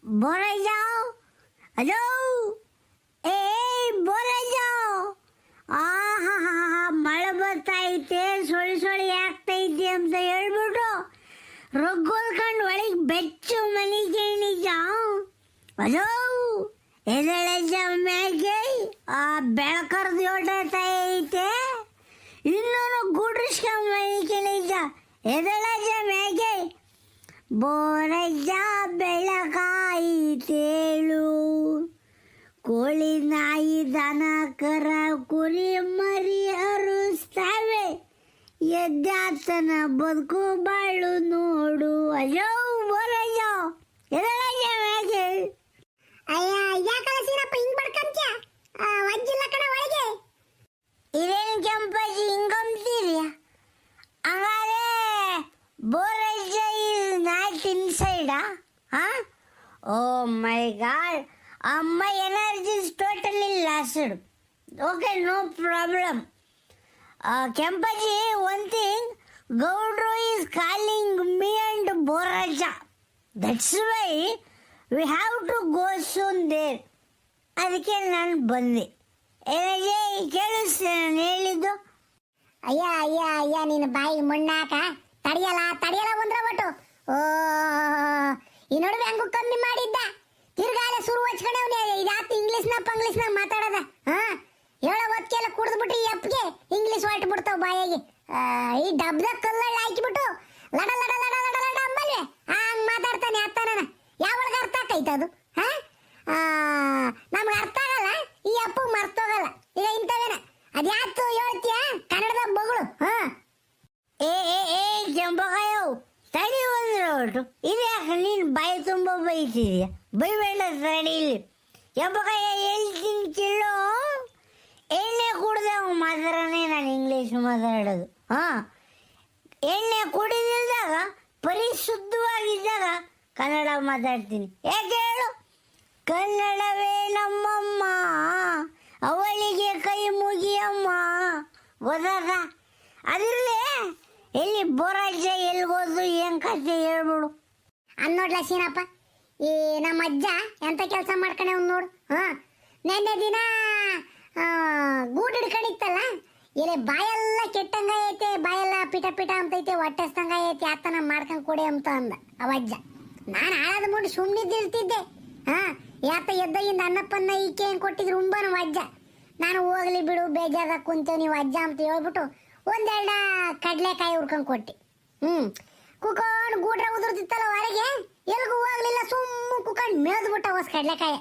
ಬೋರೈ ಜಾವ್. Hello, ಏ ಬೋರೈ ಜಾವ್. ಆಹಾ, ಮಳೆ ಬರ್ತೈತೆ, ಸೊಳಿ ಆಗ್ತೈತೆ ಅಂತ ಹೇಳ್ಬಿಟ್ಟು ರೊಗ್ಗೋಲ್ಕೊಂಡು ಒಳಗೆ ಬೆಚ್ಚು ಮನೆಗೆ ಜಾವ್. ಹಲೋ, ಎದಳಜ ಮ್ಯಾಗೆ ಆ ಬೆಳಕರ್ದು ಹೊಟ್ಟೈತೆ, ಇನ್ನೂ ಗುಡ್ರಿಸ್ಕೊಂಡ್ ಮನೆಗೆ ಎದಳಜ ಮ್ಯಾಗೆ. ಬೋರಜ್ಜ ಬೆಳಕಾಯಿತೇಳು, ಕೋಳಿ ನಾಯಿ ದನ ಕರ ಕುರಿ ಮರಿ ಹರಿಸ್ತಾವೆ, ಎದ್ದಾತನ ಬದುಕು ಬಾಳು ನೋಡು. ಅಯ್ಯೋ ಬೋರಜ್ಜ ಎದಳಜ ಮ್ಯಾಗೆ. ಅಯ್ಯ ಯಾಕಲ್ಲ ಸೀನಪ್ಪ ಹಿಂಗ್ ಬಡ್ಕಂತ್ಯ? ವಜ್ಜಿಲ್ಲ ಕಣ ಒಳಗೆ. ಇದೇನು ಕೆಂಪಾಜಿ ಹಿಂಗಂತೀರಿ? ಹಂಗಾರೆ ಬೋರಜ್ಜ ಇಸ್ ನಾಟ್ ಇನ್ಸೈಡಾ? Oh my god, my energy is totally lost. Okay, no problem. Kempaji, one thing, ಗೌಡ್ರು is calling me and Borajja. That's why we have to go soon there. ಅದಕ್ಕೆ ನಾನು ಬಂದೆ. ಏನಾಗೆ ಕೇಳಿಸ್ತೇನೆ ನಾನು ಹೇಳಿದ್ದು? ಅಯ್ಯ ನಿನ್ನ ಬಾಯಿ ಮಣ್ಣಾಕ ತಡಿಯಲ್ಲ ಒಂದ್ರ ಒಟ್ಟು. ಓ ಈ ನಡುವೆ ಹಂಗು ಕಮ್ಮಿ ಮಾಡಿದ್ದ, ತಿರ್ಗಾಲೆ ಸುರು ಹಚ್ಕೊಂಡವ್ನೆ. ಇದಾತು ಇಂಗ್ಲೀಷ್ನ ಮಾತಾಡದ. ಹೇಳೋ ಹೊತ್ಕೆಲ್ಲ ಕುಡಿದ್ಬಿಟ್ಟು ಈ ಅಪ್ಪಿಗೆ ಇಂಗ್ಲೀಷ್ ಹೊಟ್ಟು ಬಿಡ್ತಾವ ಬಾಯಿಗೆ. ಈ ಡಬ್ದಾಗ ಕಲ್ಲಲ್ಲಿ ಹಾಕಿಬಿಟ್ಟು ಲಡ ಲಡ ಲಡ ಲಡ ಲಡ ಅಂಬಲ್ವೆ ಹಂಗ್ ಮಾತಾಡ್ತಾನೆ. ಅತ್ತಾನ ಯಾವಾಗ ಅರ್ಥ ಆಕೈತದು? ನಮ್ಗೆ ಅರ್ಥ ಆಗಲ್ಲ, ಈ ಅಪ್ಪಗೆ ಮರ್ತೋಗಲ್ಲ. ಈಗ ಇಂಥವೇನ ಅದ್ಯಾತು ಹೇಳ್ತೀಯ ಕನ್ನಡದಾಗ ಬಗಳು. ಏ ಕೆಂಪಕಾಯವು ತಡಿ ಬಂದ್ರೆ ಒಟ್ಟು. ಇದು ಯಾಕೆ ನೀನು ಬಾಯಿ ತುಂಬ ಬೈತಿದೀಯ? ಬೈಬೇಡ, ತಡಿ ಇಲ್ಲಿ. ಕೆಂಪಕಾಯ ಹೇಳ್ತೀನಿ ಕೇಳು. ಎಣ್ಣೆ ಕುಡ್ದಾಗ ಮಾತ್ರನೇ ನಾನು ಇಂಗ್ಲೀಷ್ ಮಾತಾಡೋದು. ಎಣ್ಣೆ ಕುಡಿದಿಲ್ದಾಗ ಪರಿಶುದ್ಧವಾಗಿದ್ದಾಗ ಕನ್ನಡ ಮಾತಾಡ್ತೀನಿ. ಯಾಕೆ ಹೇಳು? ಕನ್ನಡವೇ ನಮ್ಮಮ್ಮ, ಅವಳಿಗೆ ಕೈ ಮುಗಿಯಮ್ಮ. ಗೊತ್ತಾದ? ಅದಿರಲಿ, ಎಲ್ಲಿ ಬೋರಜ್ಜ ಎಲ್ಗೋದು ಏನ್ ಕತೆ ಹೇಳ್ಬಿಡು. ಅನ್ನೋಡ್ಲ ಸೀನಪ್ಪ, ಈ ನಮ್ಮ ಅಜ್ಜ ಎಂತ ಕೆಲಸ ಮಾಡ್ಕೊಂಡೆ ಅವ್ನು ನೋಡು. ನೆನ್ನೆ ದಿನ ಗೂಡು ಹಿಡ್ಕೊಂಡಿತ್ತಲ್ಲ, ಇಲ್ಲಿ ಬಾಯೆಲ್ಲ ಕೆಟ್ಟಂಗೈತೆ, ಬಾಯೆಲ್ಲ ಪಿಟ ಪಿಟ ಅಂತೈತೆ, ಹೊಟ್ಟೆಸ್ತಂಗೈತೆ, ಆತನ ಮಾಡ್ಕೊಂಡ್ ಕೊಡಿ ಅಂತ ಅಂದ ಅವಜ್ಜ. ನಾನು ಆಳದ ಮುಂದೆ ಸುಮ್ಮನಿದ್ದಿರ್ತಿದ್ದೆ. ಯಾತ ಎದ್ದಾಗಿಂದ ಅನ್ನಪ್ಪನ್ನ ಈಕೆ ಹೆಂಗೆ ಕೊಟ್ಟಿದ್ರು ಉಂಬನ ಅಜ್ಜ. ನಾನು ಹೋಗ್ಲಿ ಬಿಡು, ಬೇಜಾರ ಕುಂತೇವ್ ನೀವು ಅಜ್ಜ ಅಂತ ಹೇಳ್ಬಿಟ್ಟು ಒಂದೆರಡ ಕಡ್ಲೆಕಾಯಿ ಹುರ್ಕೊಂಡ್ ಕೊಟ್ಟಿ. ಕುಕೊಂಡು ಗೂಡ್ರ ಉದುರ್ತಿತ್ತಲ್ಲ ಹೊರಗೆ, ಎಲ್ಗೂ ಹೋಗ್ಲಿಲ್ಲ, ಸುಮ್ಮ ಕುಕೊಂಡು ಮೇದ್ಬಿಟ್ಟ ಹೊಸ ಕಡ್ಲೆಕಾಯಿ.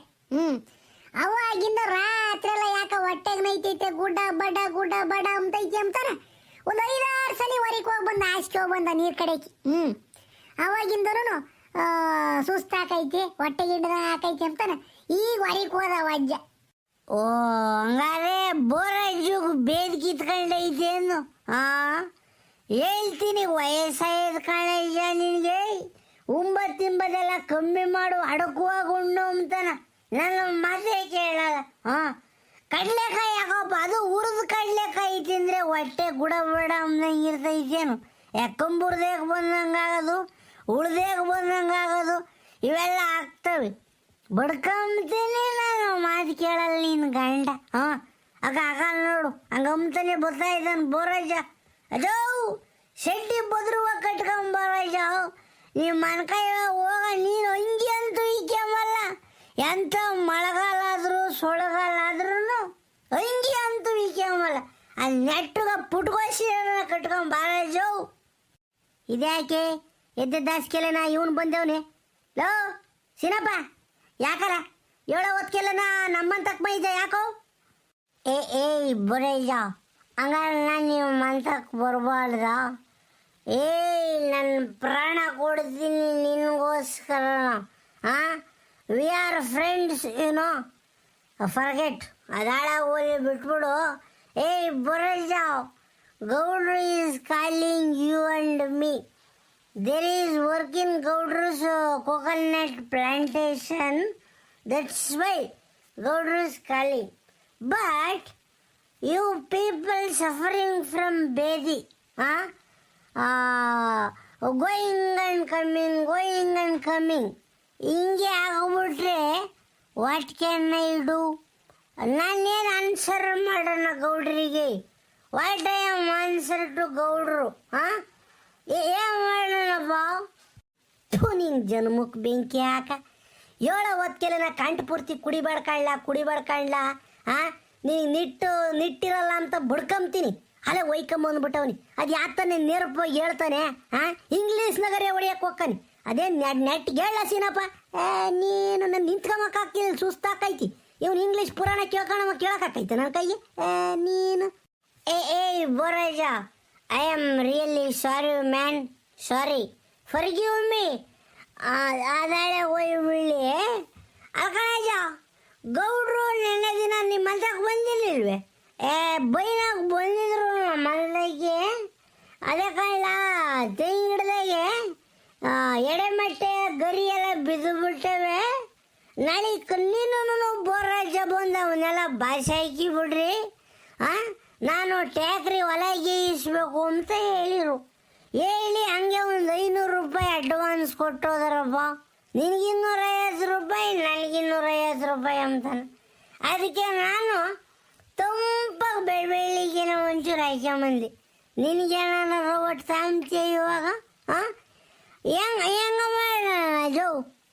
ಅವಾಗಿಂದ ರಾತ್ರಿ ಎಲ್ಲ ಯಾಕ ಹೊಟ್ಟೆಗೆ ನೈತೈತೆ, ಗುಡ್ಡ ಬಡ ಅಂತೈತಿ ಅಂತಾನೆ ಒಂದು 5-6 ಸಲ ಹೊರಗೆ ಹೋಗಿ ಬಂದ, ಆಸ್ಕೆ ಹೋಗಿ ಬಂದ ನೀರ್ ಕಡೆಗೆ. ಅವಾಗಿಂದನು ಸುಸ್ತಾಕೈತಿ, ಹೊಟ್ಟೆ ಗಿಡ್ಡ ಹಾಕೈತಿ ಅಂತಾನೆ ಈಗ ಹೊರಗೆ ಹೋದ ಅಜ್ಜ. ಓ ಹಂಗಾರೆ ಬೋರಜ್ಜುಗ್ ಬೇದ್ ಕಿತ್ಕೊಂಡೈತೇನು? ಹೇಳ್ತೀನಿ, ವಯಸ್ಸಾಯದ ಕಾಳಜ್ಜ ನಿನಗೆ. ಉಂಬತ್ತಿಂಬದೆಲ್ಲ ಕಮ್ಮಿ ಮಾಡು, ಅಡಕುವಾಗ ಉಣ್ಣು ಅಂತಾನ. ನನ್ನ ಮಾತೇ ಕೇಳಲ್ಲ. ಕಡ್ಲೆಕಾಯಿ ಯಾಕಪ್ಪ, ಅದು ಹುರಿದು ಕಡ್ಲೆಕಾಯಿ ತಿಂದ್ರೆ ಹೊಟ್ಟೆ ಗುಡ ಬಡ ಅಂದಂಗೆ ಇರ್ತೈತೇನು? ಯಾಕಂಬುರ್ದೇಗ ಬಂದಂಗಾಗೋದು, ಉಳ್ದೇಗ ಬಂದಂಗಾಗೋದು, ಇವೆಲ್ಲ ಆಗ್ತವೆ. ಬಡ್ಕೊಂತೀನಿ ನಾನು, ಮಾತು ಕೇಳಲ್ಲ ನಿನ್ನ ಗಂಡ. ಆಗಲ್ಲ ನೋಡು, ಹಂಗಂತಾನೆ ಬರ್ತಾ ಇದ್ದಾನೆ ಬೋರಜ್ಜ. ಅದೋ ಶೆಡ್ಡಿ ಬದ್ರುವ ಕಟ್ಕೊಂಬರಜ್ಜ. ಈ ಮನ್ಕಾಯ ಹೋಗ, ನೀನು ಹಂಗಿ ಅಂತೂ ಈಕೆಂಬಲ್ಲ. ಎಂಥ ಮಳೆಗಾಲ ಆದ್ರೂ ಸೊಳಗಾಲ ಆದ್ರೂ ಹಂಗಿ ಅಂತೂ ಈಕೆಂಬಲ್ಲ. ಅಲ್ಲಿ ನೆಟ್ಟಗ ಪುಟ್ಕೋಸಿ ಕಟ್ಕೊಂಬರಜ್ಜು. ಇದ್ಯಾಕೆ ಎದ್ದ ದಾಸ್ಕೆಲ್ಲ ನಾ ಇವನು ಬಂದವನೆ? ಲೋ ಸಿನಪ್ಪ, ಯಾಕಲ್ಲ ಹೇಳೋ ಹೊತ್ಕೆಲ್ಲ ನಮ್ಮಂತಕ್ ಮೈದ ಯಾಕೋ? ಏ ಬರೈಜ, ಹಂಗಾರೆ ನಾನು ನೀವು ಮಂತಕ್ಕೆ ಬರಬಾರ್ದ? ನನ್ನ ಪ್ರಾಣ ಕೊಡ್ತೀನಿ ನಿನಗೋಸ್ಕರ. ವಿ ಆರ್ ಫ್ರೆಂಡ್ಸ್, ಏನೋ ಫರ್ಗೆಟ್. ಅದಾಳ ಹೋಗಿ ಬಿಟ್ಬಿಡು. ಬರೈಜ, ಗೌಡ್ರು is calling you and me. There is work in Gaudru's coconut plantation. That's why Gaudru is calling. But you people suffering from Bedi, going and coming. ಹಿಂಗೆ ಆಗ್ಬಿಟ್ಟು ವಾಟ್ ಕ್ಯಾನ್ ಐ ಡೂ? ನಾನೇನು answer ಮಾಡೋಣ ಗೌಡ್ರಿಗೆ? What I am answer to ಗೌಡ್ರು? ಹಾಂ, ಏನು ಮಾಡೋಣಪ್ಪ? ನಿನ್ ಜನ್ಮಕ್ಕೆ ಬೆಂಕಿ ಹಾಕ. ಹೊತ್ಕೆಲ್ಲ ನಾ ಕಂಠ ಪೂರ್ತಿ ಕುಡಿಬಾಡ್ಕಳ್ಳ ಹಾಂ, ನೀನು ನಿಟ್ಟಿರಲ್ಲ ಅಂತ ಬಡ್ಕೊಂತೀನಿ. ಅಲ್ಲೇ ಒಯ್ಕೊಂಬಂದ್ಬಿಟ್ಟವನಿ. ಅದು ಯಾತನೆ ನೇರವಾಗಿ ಹೇಳ್ತಾನೆ. ಹಾಂ, ಇಂಗ್ಲೀಷ್ನಾಗರೇ ಹೊಡಿಯಕ್ಕೆ ಹೋಗ್ತಾನೆ. ಅದೇ ನೆಟ್ಟಿಗೆ ಹೇಳ ಸೀನಪ್ಪ. ನೀನು ನನ್ನ ನಿಂತ್ಕೊಂಬಕ್ಕಾಗ್ತಿಲ್ಲ, ಸುಸ್ತಾಕೈತಿ. ಇವನು ಇಂಗ್ಲೀಷ್ ಪುರಾಣ ಕೇಳಕ್ಕಾಕೈತೆ ನನ್ನ ಕೈಗೆ. ನೀನು ಏ Boraja, I am really sorry man, sorry, forgive me. ಅದಾಳೆ ಹೋಯ್ಬಿಡ್ಲಿ. ಅಕಣಜ, ಗೌಡ್ರು ನೆನ್ನೆ ದಿನ ನಿಮ್ಮ ಮನ್ಸಕ್ಕೆ ಬಂದಿರ್ಲಿಲ್ವೇ? ಬೈನಾಗ ಬಂದಿದ್ರು ನಮ್ಮ ಮನೆಗೆ. ಅದೇ ಕಳ್ಳ ತೆಂಗಿನ ಗಿಡದಾಗೆ ಎಡೆಮಟ್ಟೆ ಗರಿ ಎಲ್ಲ ಬಿದ್ದು ಬಿಟ್ಟವೆ. ನಾಳೆ ನೀನು ಬೋರಾಜ ಬಂದು ಅವನ್ನೆಲ್ಲ ಭಾಷೆ ಹಾಕಿ ಬಿಡ್ರಿ. ನಾನು ಟ್ಯಾಕ್ರಿ ಹೊಲಗೆ ಇಸ್ಬೇಕು ಅಂತ ಹೇಳಿ ಹಂಗೆ ಒಂದು 500 ರೂಪಾಯಿ ಅಡ್ವಾನ್ಸ್ ಕೊಟ್ಟೋದ್ರಪ್ಪ. ನಿನಗೆ 250 ರೂಪಾಯಿ, ನನಗೆ 250 ರೂಪಾಯಿ ಅಂತಾನೆ. ಅದಕ್ಕೆ ನಾನು ತಂಪಾಗಿ ಬೆಳಿಗ್ಗೆನೆ ಒಂಚೂರು ಹಾಕ್ಯಂಬಂದು. ನಿನಗೇನಾರ ಒಟ್ಟು ಸಾಂಬ್ತೀಯ ಇವಾಗ? ಹೆಂಗ ಮಾಡೋಣ?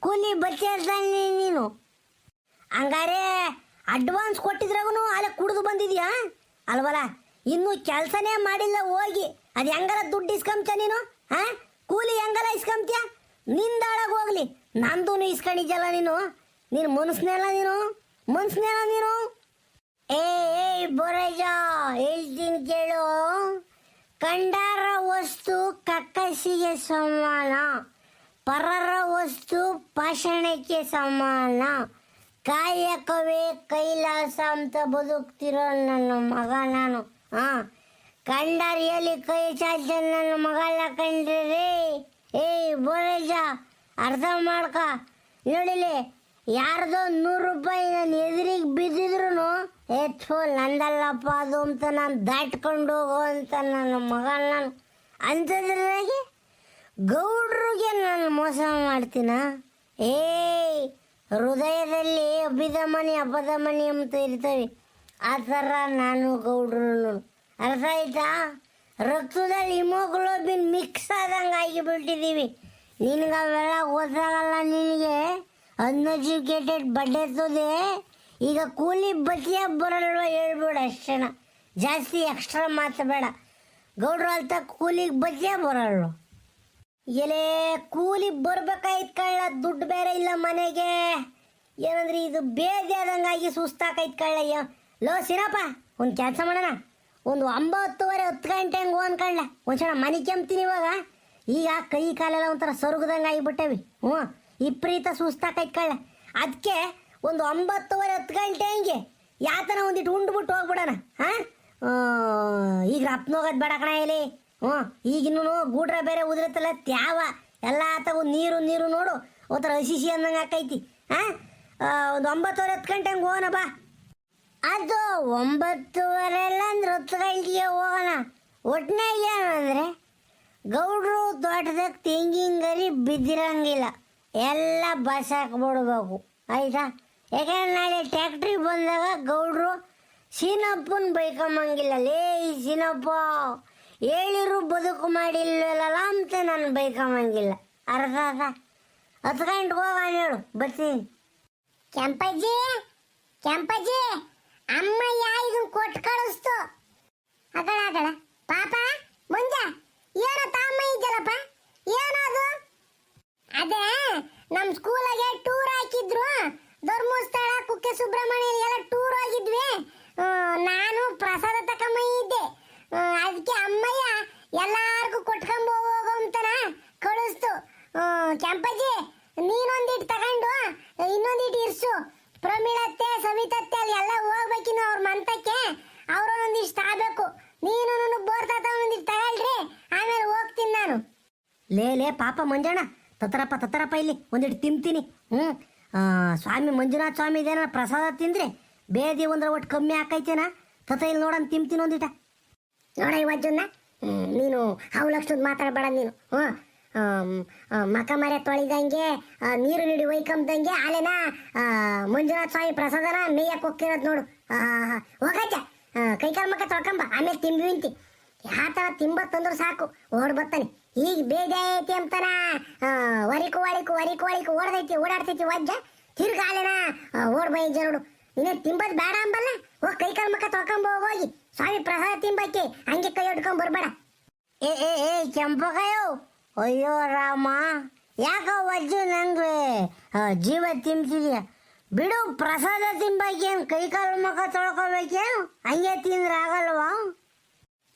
ಕೂಲಿ ಬಚ್ಚಿರ್ತಾನೆ ನೀನು. ಹಂಗಾರೆ ಅಡ್ವಾನ್ಸ್ ಕೊಟ್ಟಿದ್ರಾಗೂ ಅಲ್ಲೇ ಕುಡಿದು ಬಂದಿದ್ಯಾ ಅಲ್ವಲ್ಲ? ಇನ್ನೂ ಕೆಲಸನೇ ಮಾಡಿಲ್ಲ ಹೋಗಿ. ಅದು ಹೆಂಗಾರ ದುಡ್ಡು ಇಸ್ಕೊಂಬ್ತ ನೀನು? ಕೂಲಿ ಹೆಂಗಾರ ಇಸ್ಕೊಂಬ್ತೀಯ? ನಿಂದಾಳಾಗ ಹೋಗ್ಲಿ, ನಂದು ಇಸ್ಕೊಂಡಿದ್ಯಲ್ಲ ನೀನು ಮನಸ್ನೇಲ್ಲ ನೀನು. ಏ ಬೋರಜ, ಹೇಳ್ತೀನಿ ಕೇಳು. ಕಂಡಾರ ವಸ್ತು ಕಕ್ಕಸಿಗೆ ಸಮಾನ, ಪರರ ವಸ್ತು ಪಾಷಾಣಕ್ಕೆ ಸಮಾನ. ಕಾಯಕವೇ ಕೈಲಾಸ ಅಂತ ಬದುಕ್ತಿರೋ ನನ್ನ ಮಗ ನಾನು. ಕಂಡಾರಿಯಲ್ಲಿ ಕೈ ಚಾಚ ನನ್ನ ಮಗಲ್ಲ ಕಂಡ್ರಿ. ಬೋರಜ, ಅರ್ಥ ಮಾಡ್ಕ. ನೋಡಿಲಿ, ಯಾರ್ದೋ 100 ರೂಪಾಯಿ ನಾನು ಎದುರಿಗೆ ಬಿದ್ದಿದ್ರು ನಂದಲ್ಲಪ್ಪ ಅದು ಅಂತ ನಾನು ದಾಟ್ಕೊಂಡು ಹೋಗೋ ಅಂತ ನನ್ನ ಮಗ ನಾನು. ಅಂಥದ್ರಾಗೆ ಗೌಡ್ರಿಗೆ ನಾನು ಮೋಸ ಮಾಡ್ತೀನ? ಹೃದಯದಲ್ಲಿ ಅಭಿದಮನಿ ಅಪಧಮನಿ ಅಂತ ಇರ್ತವೆ. ಆ ಥರ ನಾನು ಗೌಡ್ರು. ಅರ್ಥ ಆಯ್ತಾ? ರಕ್ತದಲ್ಲಿ ಹಿಮೋಗ್ಲೋಬಿನ್ ಮಿಕ್ಸ್ ಆದಂಗೆ ಆಗಿಬಿಟ್ಟಿದ್ದೀವಿ. ನಿನಗೆ ಅವೆಲ್ಲ ಗೊತ್ತಾಗಲ್ಲ. ನಿನಗೆ ಅನ್ಎಜುಕೇಟೆಡ್ ಬಡ್ಡೆತ್ತದೆ. ಈಗ ಕೂಲಿ ಬತ್ತಿಯ ಬರಲ್ವ ಹೇಳ್ಬೇಡ ಅಷ್ಟೇನ. ಜಾಸ್ತಿ ಎಕ್ಸ್ಟ್ರಾ ಮಾತಬೇಡ. ಗೌಡ್ರು ಅಲ್ತ ಕೂಲಿಗೆ ಬತ್ತಿಯ ಬರಲ್ವ? ಎಲೆ ಕೂಲಿ ಬರ್ಬೇಕಾಯ್ತು ಕಳ್ಳ, ದುಡ್ಡು ಬೇರೆ ಇಲ್ಲ ಮನೆಗೆ. ಏನಂದ್ರೆ ಇದು ಬೇದಿ ಆದಂಗಾಗಿ ಸುಸ್ತಾಕೈತ್ ಕಳ್ಳ. ಲೋ ಸಿರಪ್ಪ, ಒಂದು ಕೆಲಸ ಮಾಡೋಣ. ಒಂದು 9:30 10 ಗಂಟೆ ಹಂಗೆ ಅನ್ಕಳ್ಳ ಒಂದ್ಸಲ ಮನೆ ಕೆಮ್ತೀನಿ ಇವಾಗ. ಈಗ ಕೈ ಕಾಲೆಲ್ಲ ಒಂಥರ ಸೊರಗದಂಗೆ ಆಗಿಬಿಟ್ಟವಿ. ವಿಪರೀತ ಸುಸ್ತಾಕೈತ್ ಕಳ್ಳ. ಅದಕ್ಕೆ ಒಂದು 9:30 10 ಗಂಟೆ ಹಂಗೆ ಯಾತನ ಒಂದಿಟ್ಟು ಉಂಡ್ಬಿಟ್ಟು ಹೋಗ್ಬಿಡೋಣ. ಈಗ ರಪ್ನೋಗೋದು ಬೇಡ ಕಣ ಇಲ್ಲಿ. ಈಗಿನ್ನೂ ಗೂಡ್ರ ಬೇರೆ ಉದುರುತ್ತಲ್ಲ ತ್ಯಾವ ಎಲ್ಲ ತಗೋ. ನೀರು ನೋಡು ಒಂಥರ ಹಸಿಸಿ ಅಂದಂಗೆ ಹಾಕೈತಿ. ಒಂದು 9:30 10 ಗಂಟೆ ಹಂಗೆ ಹೋಗೋಣ ಬಾ. ಅದು 9:30 ಅಂದ್ರೆ 10 ಗಂಟೆಗೆ ಹೋಗೋಣ. ಒಟ್ಟಿನಾಗ ಏನಂದರೆ ಗೌಡ್ರು ತೋಟದಾಗ ತೆಂಗಿನ ಗರಿ ಬಿದ್ದಿರಂಗಿಲ್ಲ, ಎಲ್ಲ ಬಸ್ ಹಾಕ್ಬಿಡ್ಬೇಕು. ಆಯಿತಾ? ಯಾಕಂದ್ರೆ ನಾಳೆ ಟ್ಯಾಕ್ಟ್ರಿ ಬಂದಾಗ ಗೌಡ್ರು ಸೀನಪ್ಪನ ಬೈಕೊಂಬಂಗಿಲ್ಲ. ಲೇ ಸೀನಪ್ಪ, ಹೇಳಿರು ಬದುಕು ಮಾಡಿಲ್ವಲ್ಲ ಅಂತ ನಾನು ಬೈಕೊಂಬಂಗಿಲ್ಲ. ಅರ್ಥ ಅರ್ಥ 10 ಗಂಟೆಗೆ ಹೋಗೋಣ ಹೇಳು, ಬರ್ತೀನಿ. ಕೆಂಪಜ್ಜಿ, ಅಮ್ಮ ಇದನ್ನ ಕೊಟ್ಟು ಕಳಿಸ್ತು. ಅಗಳ ಪಾಪ ಮುಂಜ ಏನೋ ತಾಮ್ಮ ಇದ್ದಲ್ಲಪ್ಪ, ಏನದು? ಅದೇ ನಮ್ಮ ಸ್ಕೂಲಾಗೆ ಟೂರ್ ಹಾಕಿದ್ರು. ಧರ್ಮಸ್ಥಳ, ಕುಕ್ಕೆ ಸುಬ್ರಹ್ಮಣ್ಯ ಎಲ್ಲ ಟೂರ್ ಹೋಗಿದ್ವಿ. ನಾನು ಪ್ರಸಾದ ತಕೊಂಬ ಇದ್ದೆ. ಅದಕ್ಕೆ ಅಮ್ಮಯ್ಯ ಎಲ್ಲಾರ್ಗೂ ಕೊಟ್ಕೊಂಬ ಹೋಗೋ ಅಂತನ ಕಳಿಸ್ತು. ಕೆಂಪಜ್ಜಿ, ನೀನೊಂದಿಟ್ಟು ತಗೊಂಡು ಇನ್ನೊಂದಿಟ್ಟು ಇರ್ಸು. ಪ್ರಮೀಳತ್ತೆ, ಸವಿತತ್ತೆ ಅಲ್ಲಿ ಎಲ್ಲ ಹೋಗ್ಬೇಕಿನ್ನು ಅವ್ರ ಮಂತಕ್ಕೆ. ಅವರು ಒಂದಿಷ್ಟು ಆಗಬೇಕು. ನೀನು ಬೋರ್ತಾತ ಒಂದಿಟ್ಟು ತಗೊಳ್ರಿ, ಆಮೇಲೆ ಹೋಗ್ತೀನಿ ನಾನು. ಲೇ ಪಾಪ ಮಂಜಣ್ಣ, ತತ್ತರಪ್ಪ ಇಲ್ಲಿ ಒಂದಿಟ್ಟು ತಿಂತೀನಿ. ಸ್ವಾಮಿ ಮಂಜುನಾಥ ಸ್ವಾಮಿ ಇದೇನ ಪ್ರಸಾದ ತಿಂದ್ರೆ ಬೇದಿ ಒಂದ್ರ ಒಟ್ಟು ಕಮ್ಮಿ ಆಕೈತೇನ? ಇಲ್ಲಿ ನೋಡೋಣ, ತಿಂತೀನಿ ಒಂದಿಟ. ನೋಡ ಇವತ್ತನ್ನ ನೀನು ಅವಲಕ್ಷದ್ ಮಾತಾಡಬೇಡ ನೀನು. ಮಕ ಮರೆ ತೊಳಿದಂಗೆ ನೀರು ನೀಡಿ ಒಯ್ಕಂಬಂಗೆ ಅಲ್ಲೇನ ಮಂಜುನಾಥ ಸ್ವಾಮಿ ಪ್ರಸಾದನ ಮೇಯಕ್ಕೆ ಹೋಗ್ತಿರೋದು ನೋಡು. ಹೋಗಜ್ಜ ಕೈಕಾಲು ಮಕ್ಕ ತೊಳ್ಕೊಂಬ, ಆಮೇಲೆ ತಿಂಬಿಂತಿ ಯಾವ ಥರ ತಿಂಬತ್ತಂದ್ರು ಸಾಕು ಓಡ್ ಬರ್ತಾನೆ. ಈಗ ಬೇಗ ಐತಿ ಅಂತಾನ ವರಿಕು ಓಡದೈತಿ ಓಡಾಡ್ತೈತಿ ವಜ್ಜ ತಿರ್ಗ ಅಲ್ಲೇನ ಓಡ್ ಬೈ ನೋಡು. ಇನ್ನೇ ತಿಂಬದ್ ಬೇಡ ಅಂಬಲ್ಲ, ಹೋಗಿ ಕೈಕಾಲು ಮಕ್ಕ ತೊಳ್ಕೊಂಬ ಹೋಗಿ ಸ್ವಾಮಿ ಪ್ರಸಾದ ತಿಂಬಕ್ಕೆ ಹಂಗೆ ಕೈ ಹೊಡ್ಕೊಂಡ್ ಬರ್ಬೇಡ. ಏ ಕೆಂಪಕಾಯೋ, ಅಯ್ಯೋ ರಾಮ, ಯಾಕ ವಜ್ಜು ನಂಗೆ ಜೀವ ತಿಂತಿದ್ಯ? ಬಿಡು, ಪ್ರಸಾದ ತಿಂಬಾಕೇನು ಕೈ ಕಾಲು ಮುಖ ತೊಳ್ಕೊಬೇಕೇನು? ಹಂಗೆ ತಿಂದ್ರೆ ಆಗಲ್ವಾ?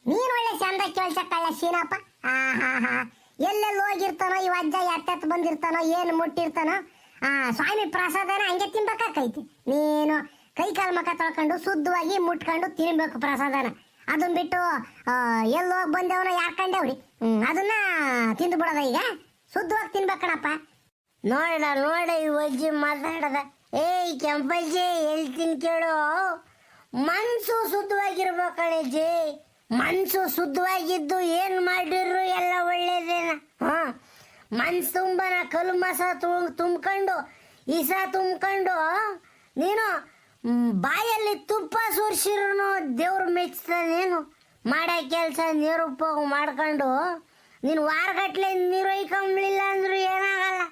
ನೀನ್ ಒಳ್ಳೆ ಚಂದ ಕೇಳ್ಸಕ್ಕಲ್ಲ ಶೀನಪ್ಪ. ಎಲ್ಲೆಲ್ಲಿ ಹೋಗಿರ್ತಾನೋ ಈ ಅಜ್ಜ ಎತ್ತೆತ್ತು ಬಂದಿರ್ತಾನೋ ಏನು ಮುಟ್ಟಿರ್ತಾನೋ ಸ್ವಾಮಿ ಪ್ರಸಾದನ ಹಂಗೆ ತಿನ್ಬೇಕಾಕೈತಿ. ನೀನು ಕೈ ಕಾಲು ಮುಖ ತೊಳ್ಕೊಂಡು ಶುದ್ಧವಾಗಿ ಮುಟ್ಕೊಂಡು ತಿನ್ಬೇಕು ಪ್ರಸಾದನ. ಅದನ್ನ ಬಿಟ್ಟು ಎಲ್ಲಿ ಹೋಗಿ ಬಂದೇವನ ಯಾಕಂಡೇವ್ರಿ ಅದನ್ನ ತಿಂದು ಬಿಡೋದ. ಈಗ ಶುದ್ಧವಾಗಿ ತಿನ್ಬೇಕಣಪ್ಪ. ನೋಡ ಈ ವಜ್ಜಿ ಮಾತಾಡದ. ಏಯ್ ಕೆಂಪಜ್ಜಿ, ಹೇಳ್ತೀನಿ ಕೇಳು, ಮನ್ಸು ಶುದ್ಧವಾಗಿರ್ಬೇಕಣಜ್ಜಿ. ಮನ್ಸು ಶುದ್ಧವಾಗಿದ್ದು ಏನು ಮಾಡಿದ್ರು ಎಲ್ಲ ಒಳ್ಳೇದೇನ. ಮನ್ಸು ತುಂಬನ ಕಲ್ಲು ಮಸ ತುಂಬ್ಕೊಂಡು ಇಸ ತುಂಬ್ಕೊಂಡು ನೀನು ಬಾಯಲ್ಲಿ ತುಪ್ಪ ಸುರಿಸಿರು ದೇವ್ರು ಮೆಚ್ತಾನೇನು? ಮಾಡೋ ಕೆಲಸ ನಿರುಪಯೋಗ ಮಾಡ್ಕೊಂಡು ನೀನು ವಾರಗಟ್ಲೆ ನೀರು ಒಯ್ಕೊಂಬ್ಲಿಲ್ಲ ಅಂದ್ರೂ ಏನಾಗಲ್ಲ.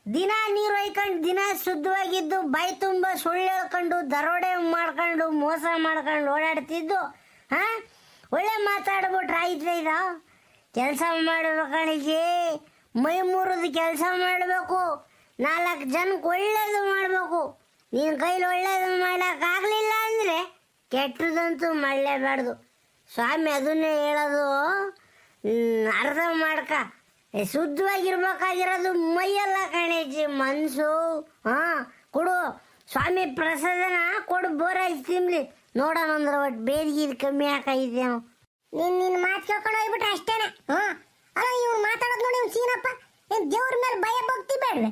ದಿನ ನೀರು ಒಯ್ಕೊಂಡು ದಿನ ಶುದ್ಧವಾಗಿದ್ದು ಬಾಯಿ ತುಂಬ ಸುಳ್ಳು ಹೇಳ್ಕೊಂಡು ದರೋಡೆ ಮಾಡ್ಕೊಂಡು ಮೋಸ ಮಾಡ್ಕೊಂಡು ಓಡಾಡ್ತಿದ್ದು ಒಳ್ಳೆ ಮಾತಾಡ್ಬಿಟ್ರೆ ಆಯ್ತು. ಇದು ಕೆಲಸ ಮಾಡ್ಬೇಕಣಿಜಿ, ಮೈ ಮುರಿದು ಕೆಲಸ ಮಾಡಬೇಕು, 4 ಜನಕ್ಕೆ ಒಳ್ಳೇದು ಮಾಡಬೇಕು. ನಿನ್ನ ಕೈಲಿ ಒಳ್ಳೇದು ಮಾಡೋಕ್ಕಾಗಲಿಲ್ಲ ಅಂದರೆ ಕೆಟ್ಟದಂತೂ ಮಾಡಲೇಬಾರ್ದು. ಸ್ವಾಮಿ ಅದನ್ನೇ ಹೇಳೋದು, ಅರ್ಥ ಮಾಡ್ಕ. ಶುದ್ಧವಾಗಿರ್ಬೇಕಾಗಿರೋದು ಮೈಯೆಲ್ಲ ಕಣಜ್ಜಿ, ಮನಸ್ಸು. ಕೊಡು ಸ್ವಾಮಿ ಪ್ರಸಾದನ ಕೊಡು, ಬೋರಾಗಿ ತಿನ್ಲಿ ನೋಡೋಣ ಅಂದ್ರೆ ಒಟ್ಟು ಬೇದಿಗೆ ಕಮ್ಮಿ ಹಾಕಿದ್ದೇನು. ನಿನ್ನ ಮಾತು ಕೇಳ್ಕೊಂಡು ಹೋಗ್ಬಿಟ್ರೆ ಅಷ್ಟೇನೆ. ಅಲ್ಲ ಇವ್ನು ಮಾತಾಡೋದು ನೋಡಿ ಇವ್ನು ಸೀನಪ್ಪ, ಏನು ದೇವ್ರ ಮೇಲೆ ಭಯ ಭಕ್ತಿ ಬೇಡವೆ?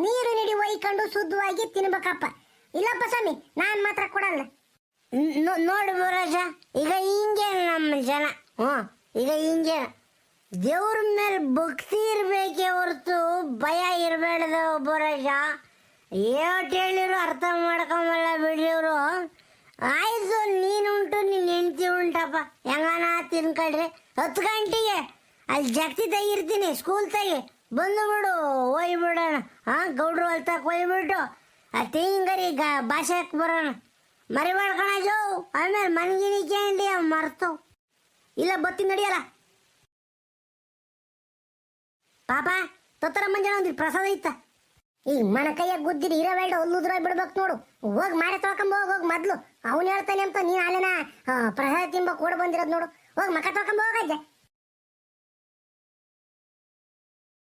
ನೀರು ನಿಡಿ ಒಯ್ಕೊಂಡು ಶುದ್ಧವಾಗಿ ತಿನ್ಬೇಕಪ್ಪ. ಇಲ್ಲಪ್ಪ ಸ್ವಾಮಿ, ನಾನು ಮಾತ್ರ ಕೊಡಲ್ಲ. ನೋಡು ಬೋರಾಜ, ಈಗ ಹಿಂಗೆ ನಮ್ಮ ಜನ. ಈಗ ಹಿಂಗೆ ದೇವ್ರ ಮೇಲೆ ಭಕ್ತಿ ಇರಬೇಕೇ ಹೊರತು ಭಯ ಇರಬೇಡ್ದು ಬೋರಾಜ. ಏಟ್ ಹೇಳಿರು ಅರ್ಥ ಮಾಡ್ಕೊಂಬಲ್ಲ ಬಿಡಿಯವರು. ಆಯ್ತು, ನೀನುಂಟು ನಿನ್ನ ಹೆಂಡ್ತಿ ಉಂಟಪ್ಪ, ಹೆಂಗನ ತಿನ್ಕೊಳ್ರಿ. 10 ಗಂಟೆಗೆ ಅಲ್ಲಿ ಜಗ್ತಿ ತೆಗಿರ್ತೀನಿ, ಸ್ಕೂಲ್ ತೆಗಿ ಬಂದು ಬಿಡು, ಹೋಯ್ಬಿಡೋಣ. ಗೌಡ್ರು ಹೊಲ್ತಕ್ಕೆ ಹೋಯ್ಬಿಟ್ಟು ತೆಂಗರಿ ಭಾಷೆಕ್ಕೆ ಬರೋಣ. ಮರಿ ಮಾಡ್ಕೊಳಜು, ಆಮೇಲೆ ಮನ್ಗಿನಿ ಕ್ಯಾಂಡಿ ಮರ್ತು ಇಲ್ಲ ಬತ್ತಿ ನಡಿಯಲ್ಲ. ಪಾಪ ತೊತ್ತರ ಮಂಜಾನ ಒಂದು ಪ್ರಸಾದ ಇತ್ತ. ಈ ಮನ ಕೈಯಾಗ ಗುದ್ದಿರಿ ಇರಬೇಡ, ಹುಲ್ಲುದ್ರ ಬಿಡ್ಬೇಕು ನೋಡು. ಹೋಗಿ ಮಾಡಿ ತೊಳ್ಕೊಂಬ ಹೋಗಿ ಮೊದ್ಲು. ಅವ್ನು ಹೇಳ್ತಾನೆ ಅಂತ ನೀನು ಅಲ್ಲೇನ ಪ್ರಸಾದ ತಿಂಬ ಕೂಡ ಬಂದಿರೋದು ನೋಡು. ಹೋಗಿ ಮಕ ತೊಳ್ಕೊಂಬ ಹೋಗಜ್ಜ.